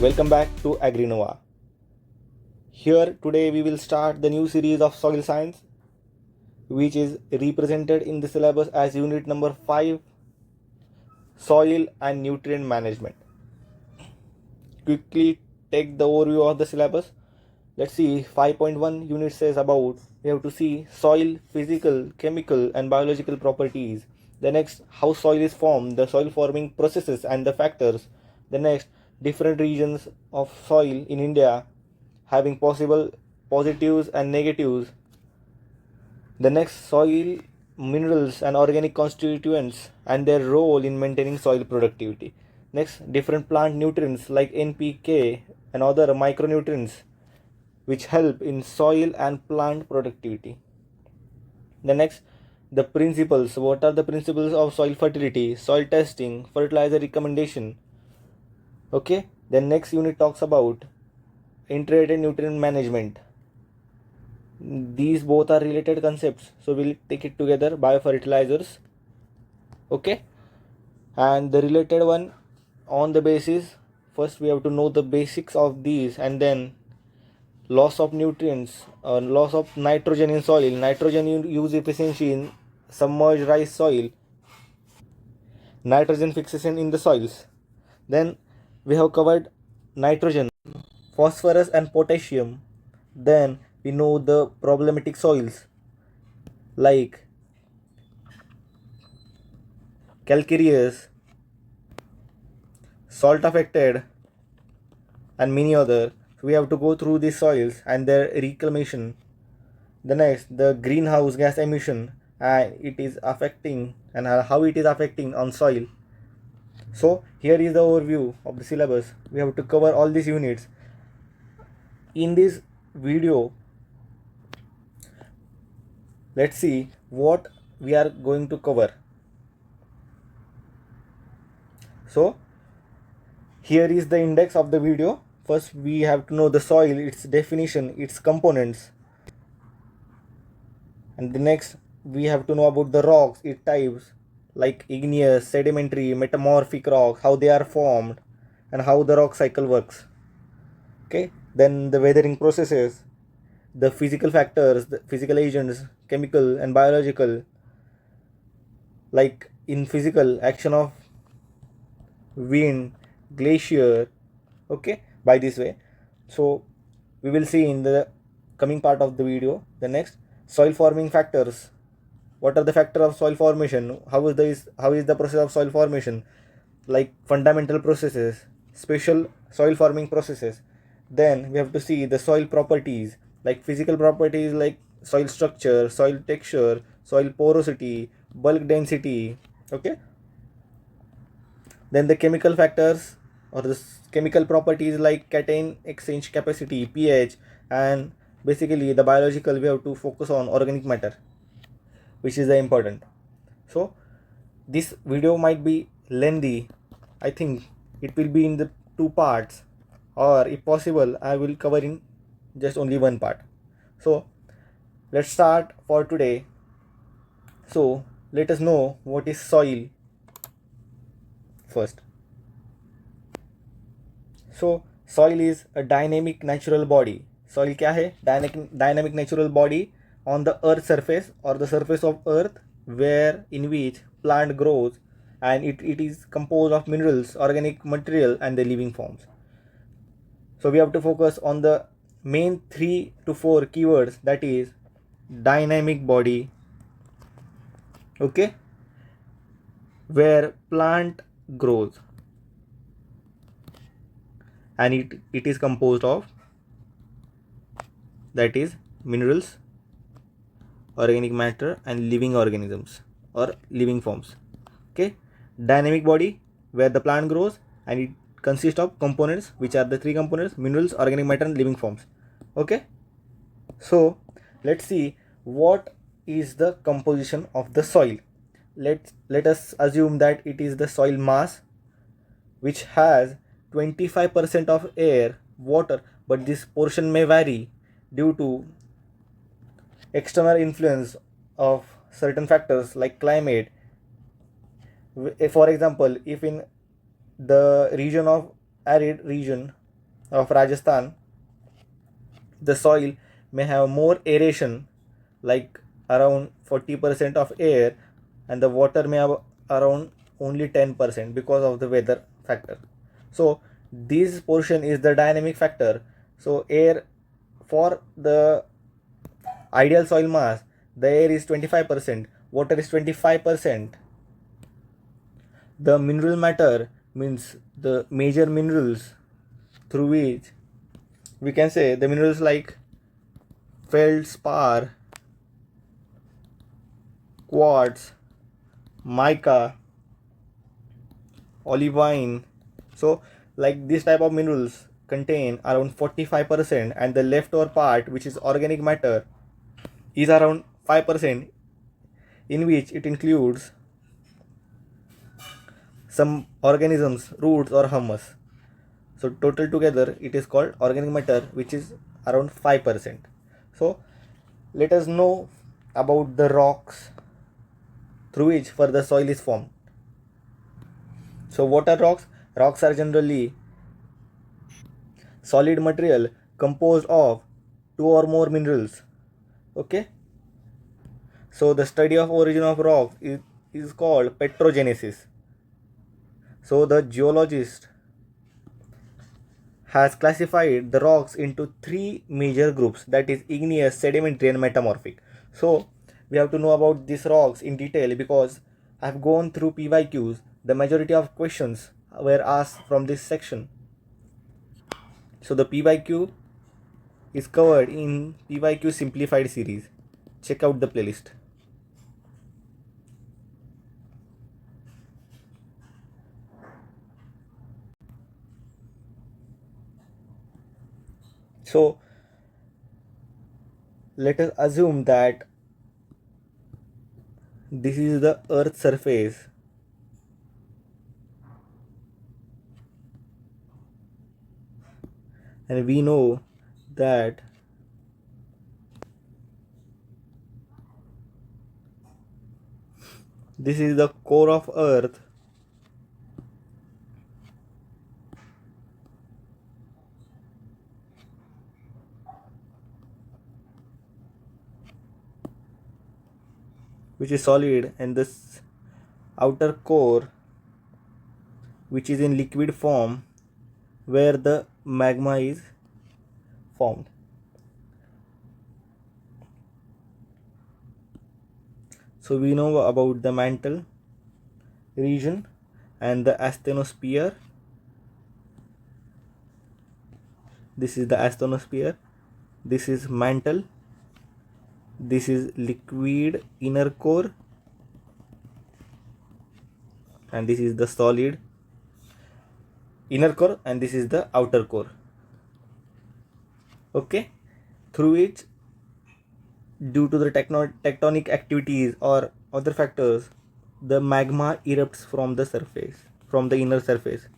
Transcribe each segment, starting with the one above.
Welcome back to Agri. Here today we will start the new series of soil science, which is represented in the syllabus as unit number 5, soil and nutrient management. Quickly take the overview of the syllabus. Let's see. 5.1 unit says about we have to see soil physical, chemical and biological properties. The next, how soil is formed, the soil forming processes and the factors. The next, different regions of soil in India having possible positives and negatives. The next, soil minerals and organic constituents and their role in maintaining soil productivity. Next, different plant nutrients like NPK and other micronutrients which help in soil and plant productivity. The next, the principles. What are the principles of soil fertility, soil testing, fertilizer recommendation? Okay. The next unit talks about integrated nutrient management. These both are related concepts, so we'll take it together. Biofertilizers. Okay. And the related one on the basis, first we have to know the basics of these, and then loss of nutrients, loss of nitrogen in soil, nitrogen use efficiency in submerged rice soil, nitrogen fixation in the soils. Then we have covered nitrogen, phosphorus and potassium. Then we know the problematic soils like calcareous, salt affected and many other. So we have to go through these soils and their reclamation. The next, the greenhouse gas emission and it is affecting and how it is affecting on soil. So here is the overview of the syllabus. We have to cover all these units. In this video, let's see what we are going to cover. So here is the index of the video. First we have to know the soil, its definition, its components. And the next we have to know about the rocks, its types like igneous, sedimentary, metamorphic rocks, how they are formed and how the rock cycle works. Okay. Then the weathering processes, the physical factors, the physical agents, chemical and biological. Like in physical, action of wind, glacier. Okay, by this way. So we will see in the coming part of the video. The next, soil forming factors. What are the factors of soil formation? How is the process of soil formation? Like fundamental processes, special soil forming processes. Then we have to see the soil properties, like physical properties like soil structure, soil texture, soil porosity, bulk density. Okay. Then the chemical factors or the chemical properties like cation exchange capacity, pH, and basically the biological we have to focus on organic matter, which is the important. So this video might be lengthy. I think it will be in the 2 parts, or if possible I will cover in just only 1 part. So let's start for today. So let us know what is soil first. So soil is a dynamic natural body. Soil क्या है? Dynamic natural body on the earth surface or the surface of earth, where in which plant grows, and it is composed of minerals, organic material and the living forms. So we have to focus on the main 3 to 4 keywords, that is dynamic body, okay, where plant grows, and it is composed of, that is minerals, organic matter and living organisms or living forms. Okay, dynamic body where the plant grows and it consists of components, which are the 3 components: minerals, organic matter and living forms. Okay, so let's see what is the composition of the soil. Let us assume that it is the soil mass, which has 25% of air, water, but this portion may vary due to external influence of certain factors like climate. For example, if in the region of arid region of Rajasthan, the soil may have more aeration, like around 40% of air, and the water may have around only 10% because of the weather factor. So this portion is the dynamic factor. So air, for the ideal soil mass, the air is 25%, water is 25%. The mineral matter means the major minerals through which we can say the minerals like feldspar, quartz, mica, olivine. So like this type of minerals contain around 45%, and the leftover part, which is organic matter, is around 5%, in which it includes some organisms, roots or humus. So total together it is called organic matter, which is around 5%. So let us know about the rocks through which further soil is formed. So what are rocks? Rocks are generally solid material composed of two or more minerals. Okay. So the study of origin of rocks is called petrogenesis. So the geologist has classified the rocks into three major groups, that is igneous, sedimentary and metamorphic. So we have to know about these rocks in detail because I've gone through PYQs. The majority of questions were asked from this section. So the PYQ is covered in PYQ simplified series. Check out the playlist. So let us assume that this is the earth's surface, and we know that this is the core of earth, which is solid, and this outer core, which is in liquid form, where the magma is formed. So we know about the mantle region and the asthenosphere. This is the asthenosphere, this is mantle, this is liquid inner core, and this is the solid inner core, and this is the outer core. Okay, through which, due to the tectonic activities or other factors, the magma erupts from the surface, from the inner surface.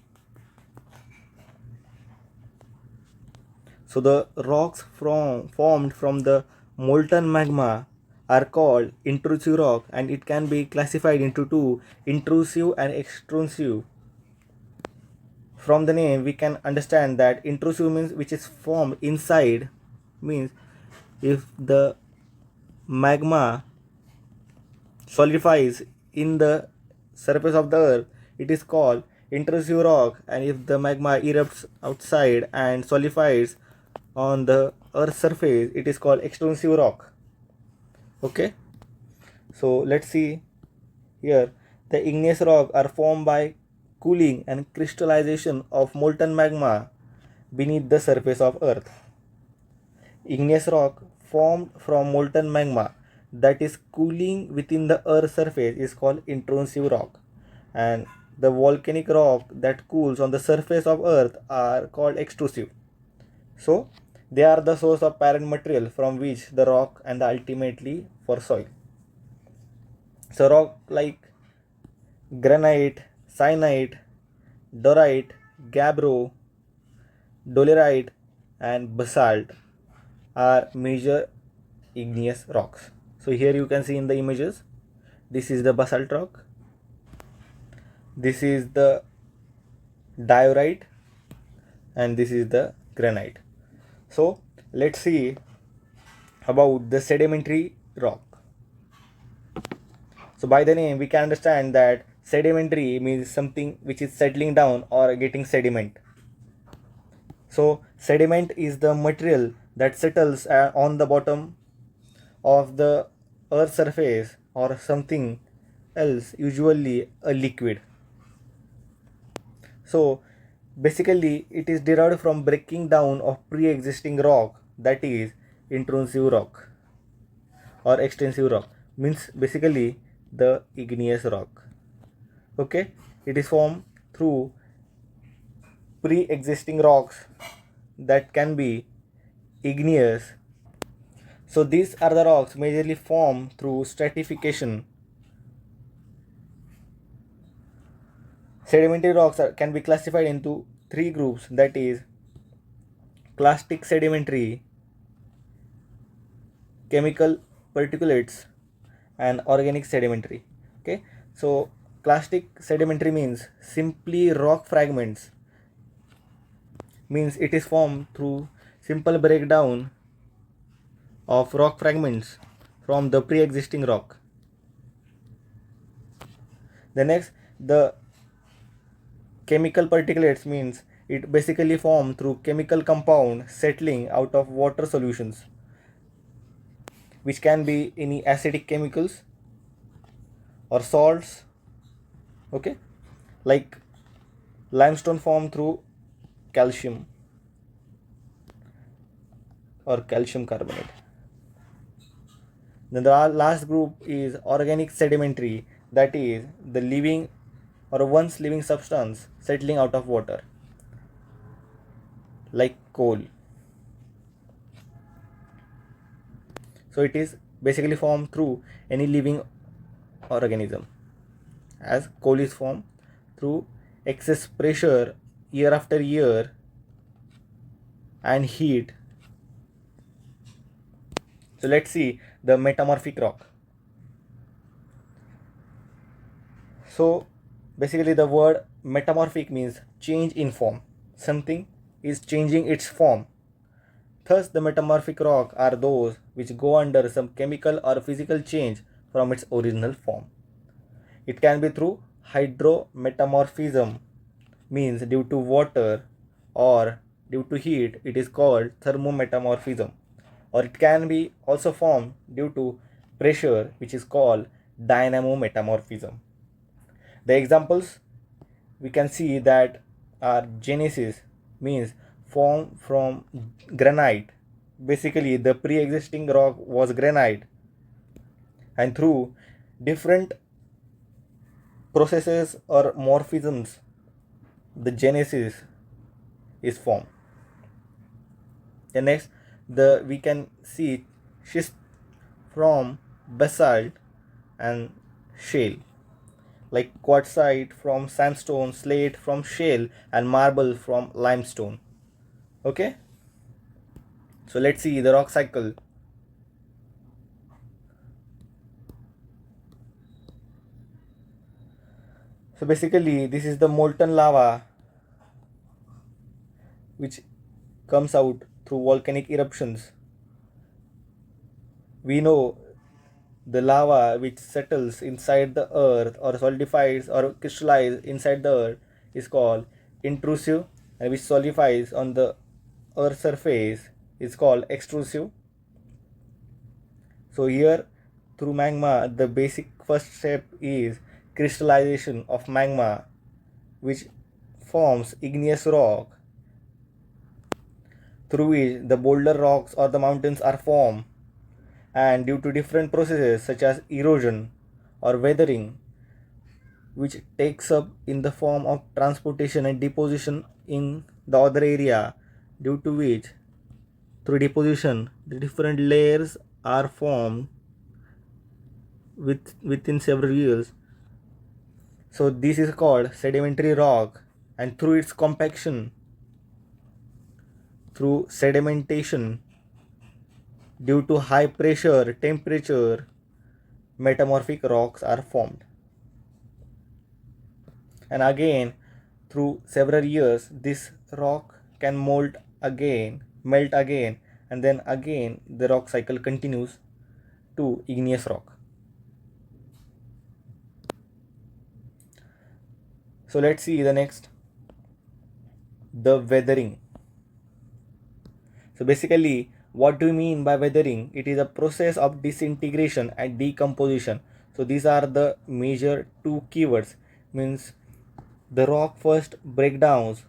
So the rocks formed from the molten magma are called intrusive rock, and it can be classified into two, intrusive and extrusive. From the name we can understand that intrusive means which is formed inside, means if the magma solidifies in the surface of the earth, it is called intrusive rock, and if the magma erupts outside and solidifies on the earth's surface, it is called extrusive rock. Okay, so let's see here. The igneous rock are formed by cooling and crystallization of molten magma beneath the surface of earth. Igneous rock formed from molten magma that is cooling within the earth's surface is called intrusive rock, and the volcanic rock that cools on the surface of earth are called extrusive. So they are the source of parent material from which the rock and ultimately for soil. So rock like granite, syenite, dorite, gabbro, dolerite and basalt are major igneous rocks. So here you can see in the images, this is the basalt rock, this is the diorite, and this is the granite. So let's see about the sedimentary rock. So by the name we can understand that sedimentary means something which is settling down or getting sediment. So sediment is the material that settles on the bottom of the earth surface or something else, usually a liquid. So basically it is derived from breaking down of pre-existing rock, that is intrusive rock or extensive rock, means basically the igneous rock. Okay, it is formed through pre-existing rocks that can be igneous. So these are the rocks majorly formed through stratification. Sedimentary rocks can be classified into three groups, that is clastic sedimentary, chemical particulates, and organic sedimentary. Okay, so clastic sedimentary means simply rock fragments, means it is formed through simple breakdown of rock fragments from the pre-existing rock. The next, the chemical particulates means it basically formed through chemical compound settling out of water solutions, which can be any acidic chemicals or salts. Okay, like limestone formed through calcium or calcium carbonate. Then the last group is organic sedimentary, that is the living or once living substance settling out of water, like coal. So it is basically formed through any living organism, as coal is formed through excess pressure year after year and heat. So let's see the metamorphic rock. So basically the word metamorphic means change in form. Something is changing its form. Thus the metamorphic rock are those which go under some chemical or physical change from its original form. It can be through hydrometamorphism, means due to water, or due to heat it is called thermometamorphism, or it can be also formed due to pressure, which is called dynamometamorphism. The examples we can see that are genesis, means formed from granite. Basically the pre-existing rock was granite, and through different processes or morphisms the genesis is formed. The next, the we can see schist from basalt and shale, like quartzite from sandstone, slate from shale, and marble from limestone. Okay, so let's see the rock cycle. So basically this is the molten lava which comes out through volcanic eruptions. We know the lava which settles inside the earth or solidifies or crystallizes inside the earth is called intrusive, and which solidifies on the earth surface is called extrusive. So here through magma the basic first step is crystallization of magma, which forms igneous rock, through which the boulder rocks or the mountains are formed, and due to different processes such as erosion or weathering, which takes up in the form of transportation and deposition in the other area, due to which through deposition the different layers are formed within several years. So this is called sedimentary rock, and through its compaction, through sedimentation, due to high pressure temperature, metamorphic rocks are formed. And again through several years this rock can mold again, melt again, and then again the rock cycle continues to igneous rock. So let's see the next, the weathering. So basically, what do you mean by weathering? It is a process of disintegration and decomposition. So these are the major two keywords. Means the rock first breakdowns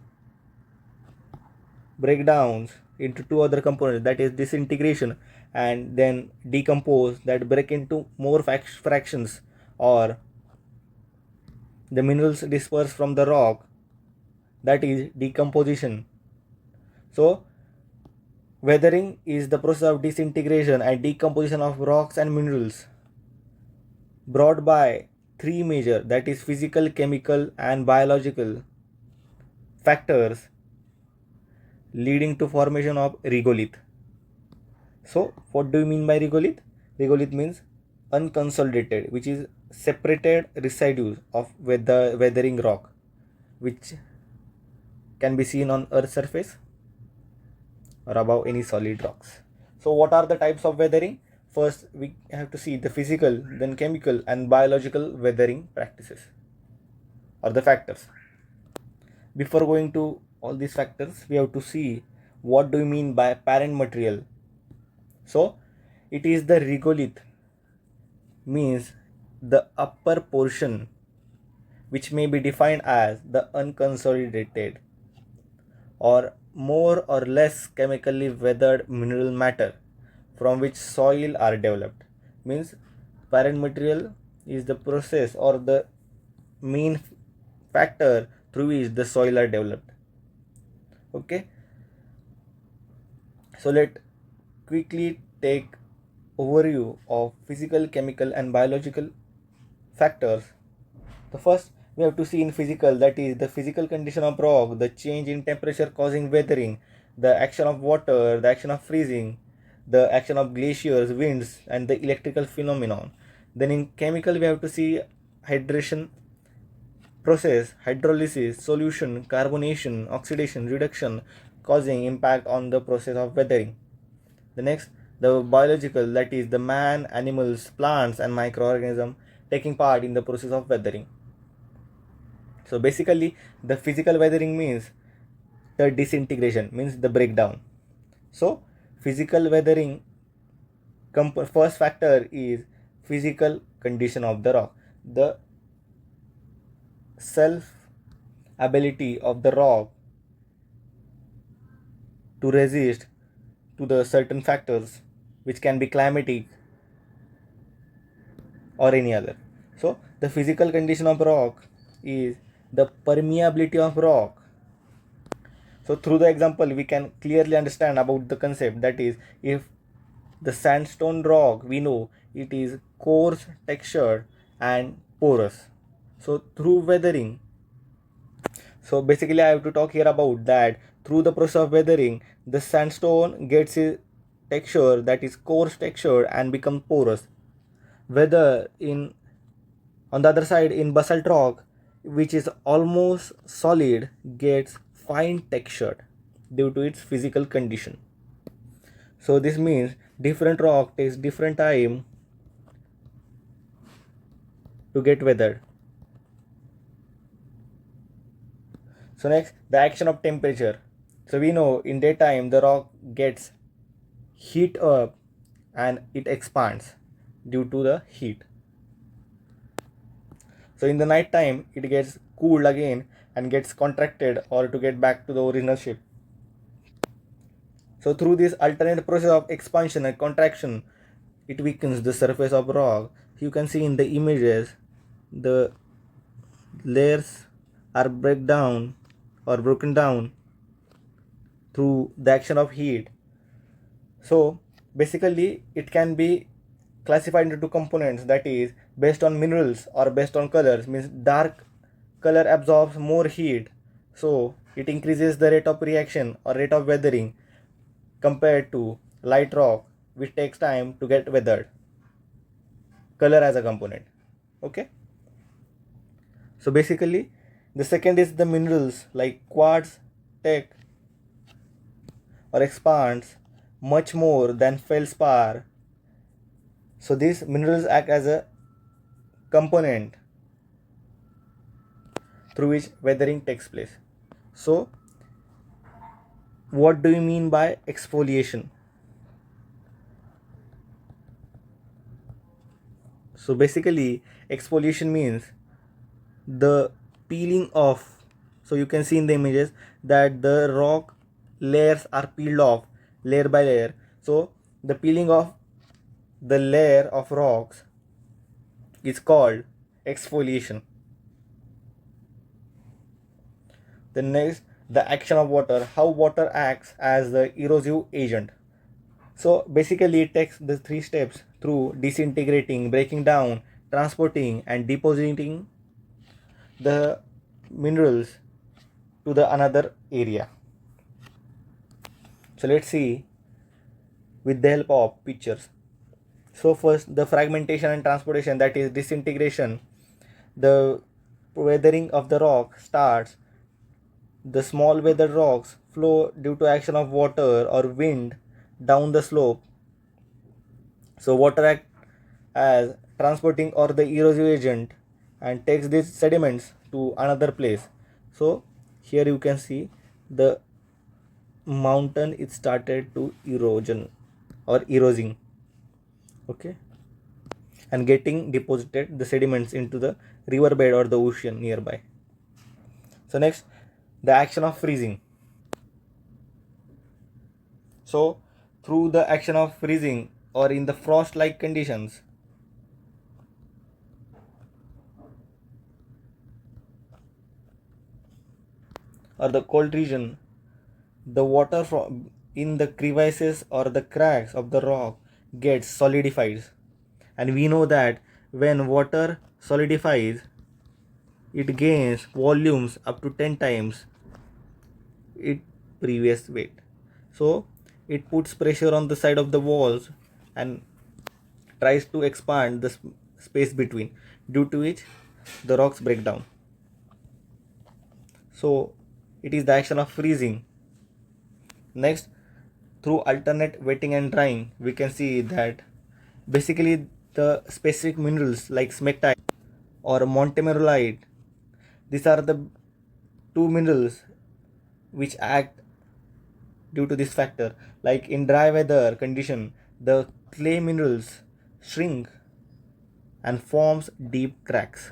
into two other components, that is disintegration and then decompose, that break into more fractions, or the minerals disperse from the rock, that is decomposition. So weathering is the process of disintegration and decomposition of rocks and minerals brought by three major, that is physical, chemical and biological factors, leading to formation of regolith. So what do you mean by regolith? Regolith means unconsolidated, which is separated residues of weathering rock, which can be seen on earth's surface or above any solid rocks. So what are the types of weathering? First we have to see the physical, then chemical and biological weathering practices or the factors. Before going to all these factors, we have to see what do you mean by parent material. So it is the regolith, means the upper portion, which may be defined as the unconsolidated or more or less chemically weathered mineral matter from which soil are developed. Means parent material is the process or the main factor through which the soil are developed. Okay, so let quickly take overview of physical, chemical and biological factors. The first we have to see in physical, that is the physical condition of rock, the change in temperature causing weathering, the action of water, the action of freezing, the action of glaciers, winds and the electrical phenomenon. Then in chemical we have to see hydration process, hydrolysis, solution, carbonation, oxidation, reduction causing impact on the process of weathering. The next, the biological, that is the man, animals, plants and microorganisms taking part in the process of weathering. So basically the physical weathering means the disintegration, means the breakdown. So physical weathering, first factor is physical condition of the rock, the self ability of the rock to resist to the certain factors which can be climatic or any other. So the physical condition of rock is the permeability of rock. So through the example we can clearly understand about the concept, that is if the sandstone rock, we know it is coarse textured and porous. So through weathering, so basically I have to talk here about that through the process of weathering the sandstone gets a texture that is coarse textured and become porous. Whether in on the other side in basalt rock, which is almost solid, gets fine textured due to its physical condition. So this means different rock takes different time to get weathered. So next, the action of temperature. So we know in daytime the rock gets heat up and it expands due to the heat. So in the night time it gets cooled again and gets contracted or to get back to the original shape. So through this alternate process of expansion and contraction, it weakens the surface of rock. You can see in the images the layers are broken down through the action of heat. So basically it can be classified into two components, that is based on minerals or based on colors. Means dark color absorbs more heat, so it increases the rate of reaction or rate of weathering compared to light rock which takes time to get weathered. Color as a component. Okay, so basically the second is the minerals like quartz take or expands much more than feldspar. So these minerals act as a component through which weathering takes place. So what do you mean by exfoliation? So basically exfoliation means the peeling off. So you can see in the images that the rock layers are peeled off layer by layer. So the peeling of the layer of rocks is called exfoliation. The next, the action of water, how water acts as the erosive agent. So basically it takes the three steps through disintegrating, breaking down, transporting and depositing the minerals to the another area. So let's see with the help of pictures. So first the fragmentation and transportation, that is disintegration. The weathering of the rock starts. The small weathered rocks flow due to action of water or wind down the slope. So water acts as transporting or the erosive agent and takes these sediments to another place. So here you can see the mountain is started to erosion or erosing, okay, and getting deposited the sediments into the riverbed or the ocean nearby. So next, the action of freezing. So through the action of freezing or in the frost like conditions, or the cold region, the water from in the crevices or the cracks of the rock gets solidifies. And we know that when water solidifies, it gains volumes up to 10 times its previous weight. So it puts pressure on the side of the walls and tries to expand the space between, due to which the rocks break down. So it is the action of freezing. Next, through alternate wetting and drying, we can see that basically the specific minerals like smectite or montemerolite, these are the two minerals which act due to this factor. Like in dry weather condition, the clay minerals shrink and forms deep cracks,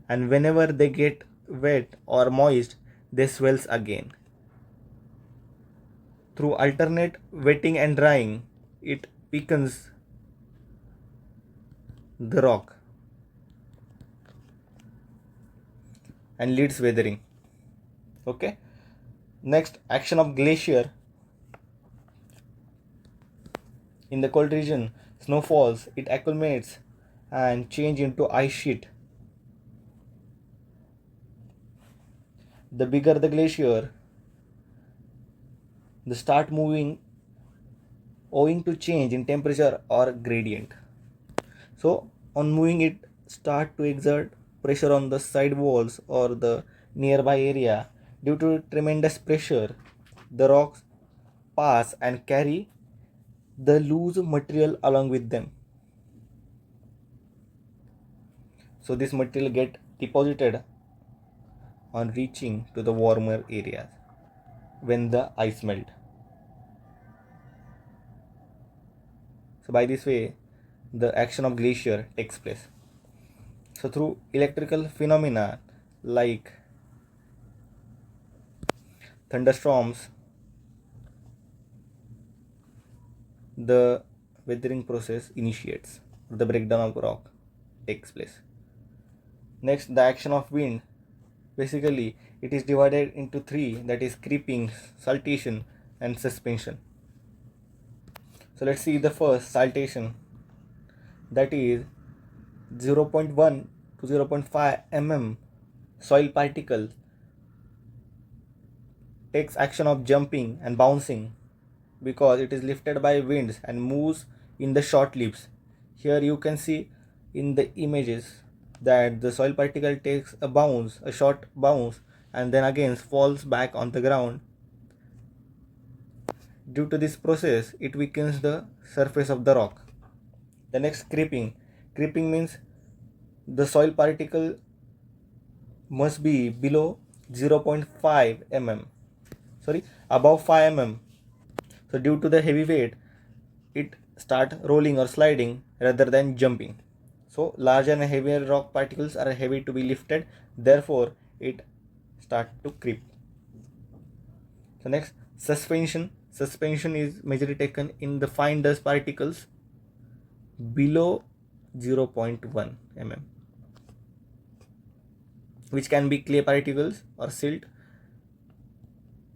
and whenever they get wet or moist, they swells again. Through alternate wetting and drying, it weakens the rock and leads weathering. Okay. Next, action of glacier. In the cold region, snow falls, it accumulates and change into ice sheet. The bigger the glacier, the start moving owing to change in temperature or gradient. So on moving, it start to exert pressure on the side walls or the nearby area. Due to tremendous pressure, the rocks pass and carry the loose material along with them. So this material get deposited on reaching to the warmer areas when the ice melt. So by this way, the action of glacier takes place. So through electrical phenomena like thunderstorms, the weathering process initiates, the breakdown of rock takes place. Next, the action of wind. Basically, it is divided into three, that is creeping, saltation and suspension. So let's see the first, saltation, that is 0.1 to 0.5 mm soil particle takes action of jumping and bouncing because it is lifted by winds and moves in the short leaps. Here you can see in the images that the soil particle takes a bounce, a short bounce, and then again falls back on the ground Due to this process, it weakens the surface of the rock. The next, creeping. Creeping means the soil particle must be below 0.5 mm, above 5 mm. So due to the heavy weight, it start rolling or sliding rather than jumping. So larger and heavier rock particles are heavy to be lifted, therefore it start to creep. So next, suspension. Suspension is majorly taken in the fine dust particles below 0.1 mm, which can be clay particles or silt,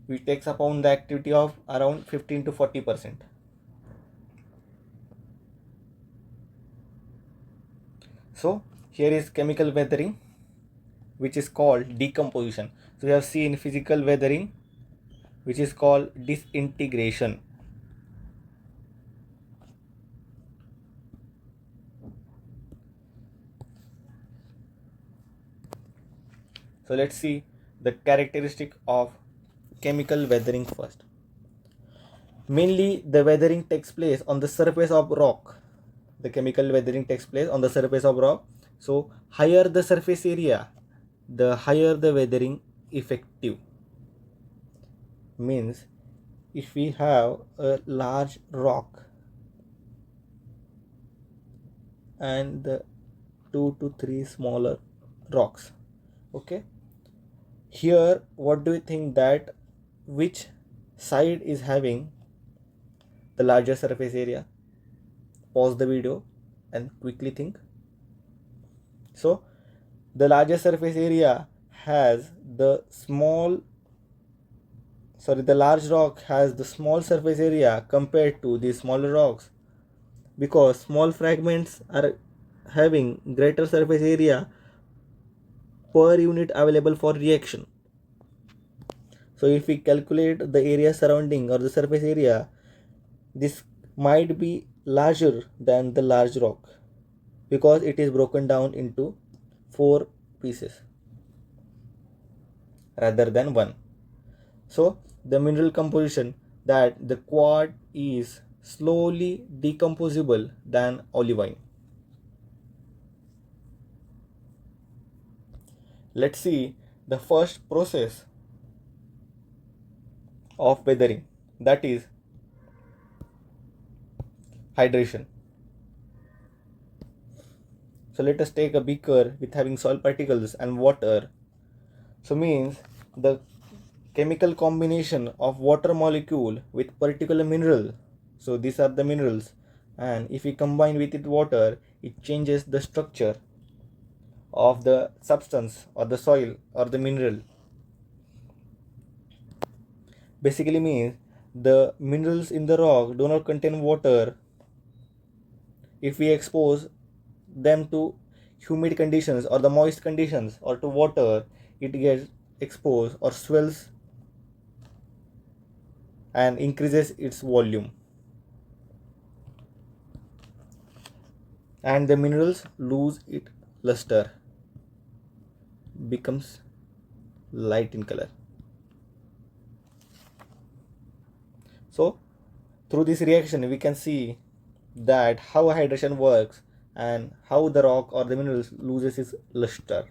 which takes upon the activity of around 15 to 40%. So here is chemical weathering, which is called decomposition. So we have seen physical weathering, which is called disintegration. So let's see the characteristic of chemical weathering first. Mainly the weathering takes place on the surface of rock. The chemical weathering takes place on the surface of rock. So higher the surface area, the higher the weathering effective. Means if we have a large rock and the 2 to 3 smaller rocks, okay, here what do you think that which side is having the larger surface area? Pause the video and quickly think. So the larger surface area has the large rock has the small surface area compared to the smaller rocks, because small fragments are having greater surface area per unit available for reaction. So if we calculate the area surrounding or the surface area, this might be larger than the large rock because it is broken down into 4 pieces rather than 1. So the mineral composition, that the quartz is slowly decomposable than olivine. Let's see the first process of weathering, that is hydration. So let us take a beaker with having soil particles and water. So means the chemical combination of water molecule with particular mineral. So these are the minerals, and if we combine with it water, it changes the structure of the substance or the soil or the mineral. Basically means the minerals in the rock do not contain water. If we expose them to humid conditions or the moist conditions or to water, it gets exposed or swells and increases its volume, and the minerals lose its luster, becomes light in color. So through this reaction we can see that how hydration works and how the rock or the minerals loses its luster.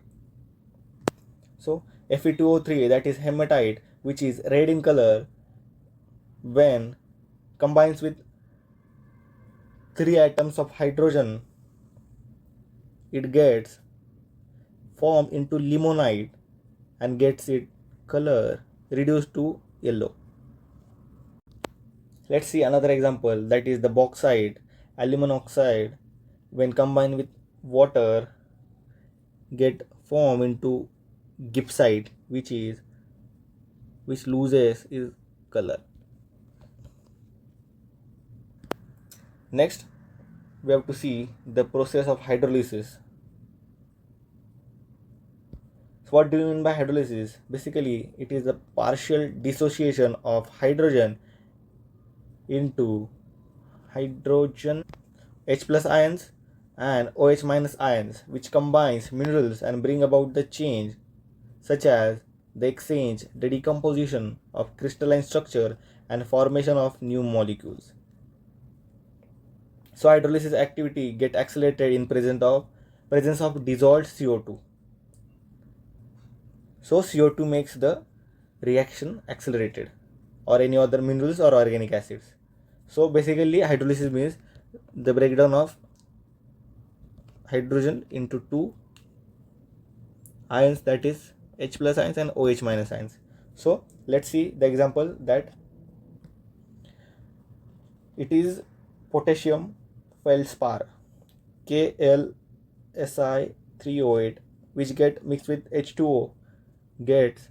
So Fe2O3, that is hematite, which is red in color, when combines with 3 atoms of hydrogen, it gets formed into limonite and gets its color reduced to yellow. Let's see another example, that is the bauxite, aluminum oxide, when combined with water get formed into gibbsite, which loses its color. Next, we have to see the process of hydrolysis. So what do you mean by hydrolysis? Basically, it is the partial dissociation of hydrogen into hydrogen H plus ions and OH minus ions, which combines minerals and bring about the change, such as the exchange, the decomposition of crystalline structure and formation of new molecules. So hydrolysis activity get accelerated in presence of dissolved CO2. So CO2 makes the reaction accelerated, or any other minerals or organic acids. So basically hydrolysis means the breakdown of hydrogen into two ions, that is H plus ions and OH minus ions. So let's see the example that it is potassium feldspar KLSI3O8, which get mixed with H2O, gets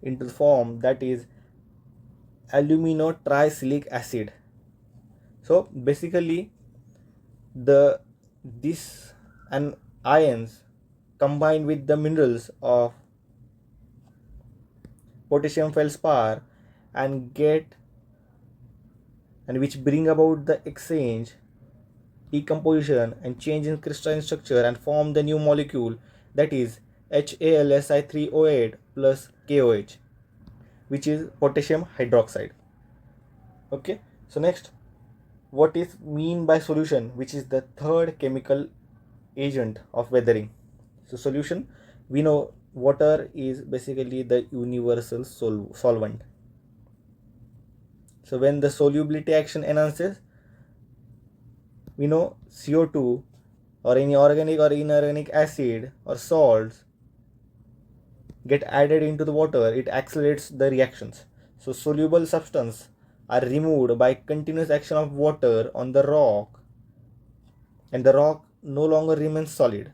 into the form that is aluminotriacylic acid. So basically the this and ions combine with the minerals of potassium feldspar and get and which bring about the exchange, decomposition and change in crystalline structure and form the new molecule, that is HAlSi3O8 plus KOH, which is potassium hydroxide. Okay, so next, what is mean by solution, which is the third chemical agent of weathering. So solution, we know water is basically the universal solvent. So when the solubility action enhances, we know CO2 or any organic or inorganic acid or salts get added into the water, it accelerates the reactions. So soluble substance are removed by continuous action of water on the rock, and the rock no longer remains solid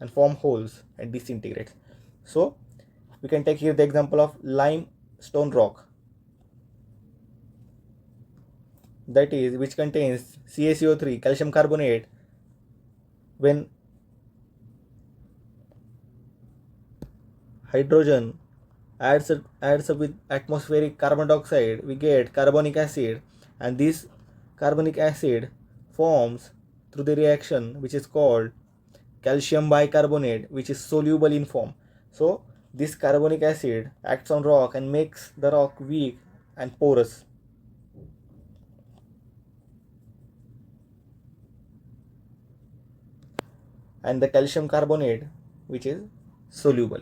and form holes and disintegrates. So we can take here the example of limestone rock, that is which contains CaCO3, calcium carbonate. When hydrogen adds up with atmospheric carbon dioxide, we get carbonic acid, and this carbonic acid forms through the reaction which is called calcium bicarbonate, which is soluble in form. So this carbonic acid acts on rock and makes the rock weak and porous. And the calcium carbonate, which is soluble.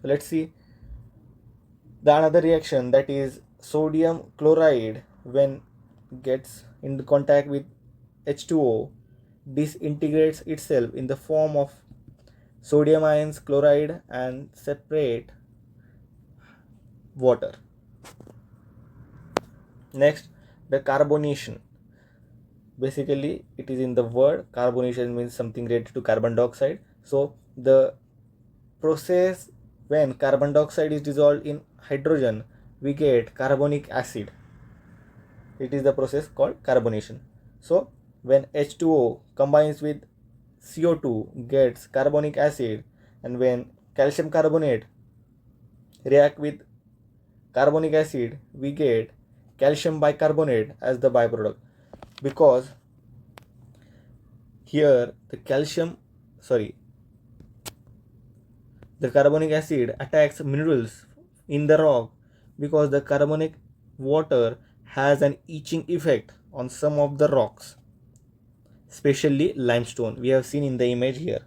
So let's see the another reaction, that is sodium chloride when gets in contact with H2O disintegrates itself in the form of sodium ions chloride and separate water. Next, the carbonation. Basically it is in the word carbonation, means something related to carbon dioxide. So the process when carbon dioxide is dissolved in hydrogen, we get carbonic acid. It is the process called carbonation. So when H2O combines with CO2 gets carbonic acid, and when calcium carbonate react with carbonic acid, we get calcium bicarbonate as the byproduct, because here the carbonic acid attacks minerals in the rock, because the carbonic water has an etching effect on some of the rocks, especially limestone, we have seen in the image here.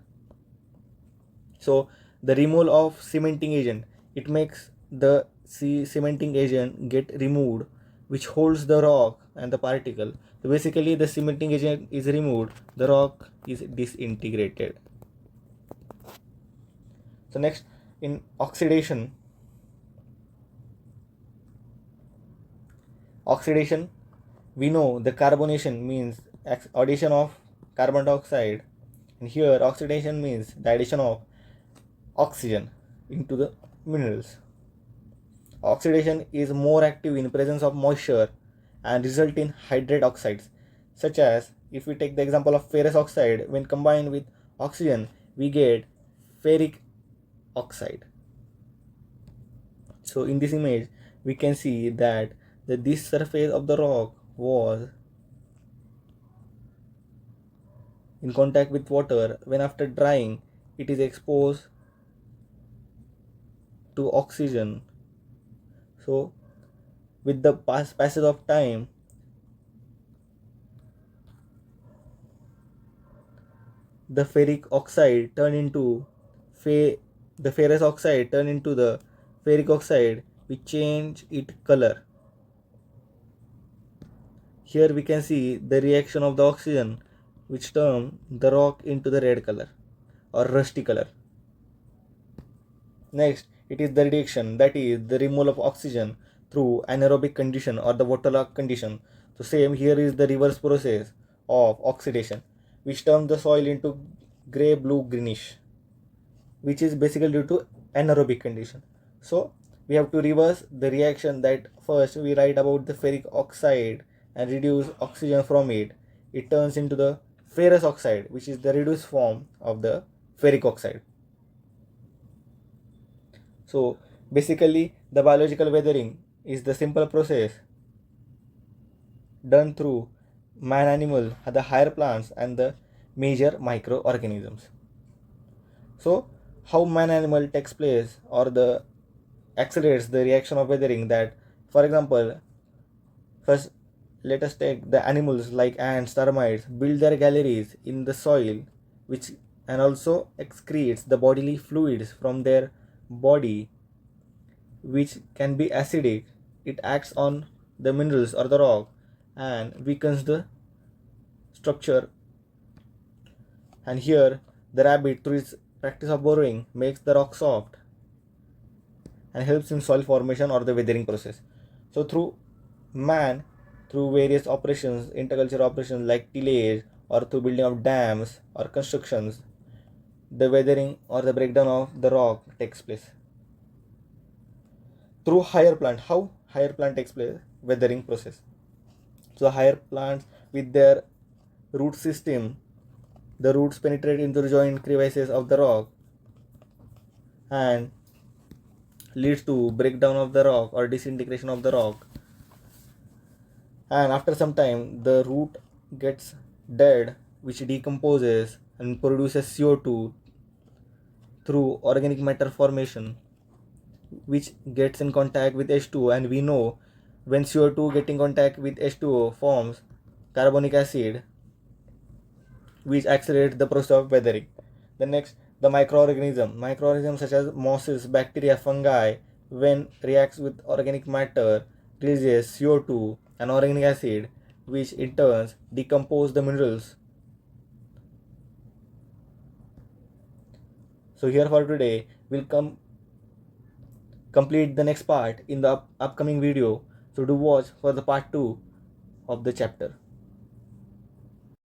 So the removal of cementing agent, it makes the cementing agent get removed, which holds the rock and the particle. So basically the cementing agent is removed, the rock is disintegrated. So next, in oxidation, we know the carbonation means addition of carbon dioxide, and here oxidation means the addition of oxygen into the minerals. Oxidation is more active in presence of moisture and result in hydrate oxides, such as if we take the example of ferrous oxide, when combined with oxygen we get ferric oxide. So in this image we can see that this surface of the rock was in contact with water. When after drying it is exposed to oxygen, so With the passage of time, the ferric oxide turn into the ferrous oxide turn into the ferric oxide, which change its color. Here we can see the reaction of the oxygen, which turn the rock into the red color or rusty color. Next, it is the reduction, that is the removal of oxygen through anaerobic condition or the waterlogged condition. So same here is the reverse process of oxidation, which turns the soil into gray, blue, greenish, which is basically due to anaerobic condition. So we have to reverse the reaction, that first we write about the ferric oxide and reduce oxygen from it. It turns into the ferrous oxide, which is the reduced form of the ferric oxide. So basically the biological weathering is the simple process done through man, animal, the higher plants and the major microorganisms. So how man animal takes place or the accelerates the reaction of weathering, that for example, first let us take the animals like ants, termites build their galleries in the soil, which and also excretes the bodily fluids from their body, which can be acidic. It acts on the minerals or the rock and weakens the structure. And here, the rabbit, through its practice of burrowing, makes the rock soft and helps in soil formation or the weathering process. So, through man, through various operations, intercultural operations like tillage or through building of dams or constructions, the weathering or the breakdown of the rock takes place. Through higher plant, how higher plant takes place? Weathering process. So higher plants with their root system, the roots penetrate into the joint crevices of the rock and leads to breakdown of the rock or disintegration of the rock. And after some time the root gets dead, which decomposes and produces CO2 through organic matter formation, which gets in contact with H2. And we know when CO2 get in contact with H2O forms carbonic acid, which accelerates the process of weathering. The next, the microorganisms such as mosses, bacteria, fungi, when reacts with organic matter, releases CO2 and organic acid, which in turn decompose the minerals. So here for today, we'll complete the next part in the upcoming video. So do watch for the part 2 of the chapter.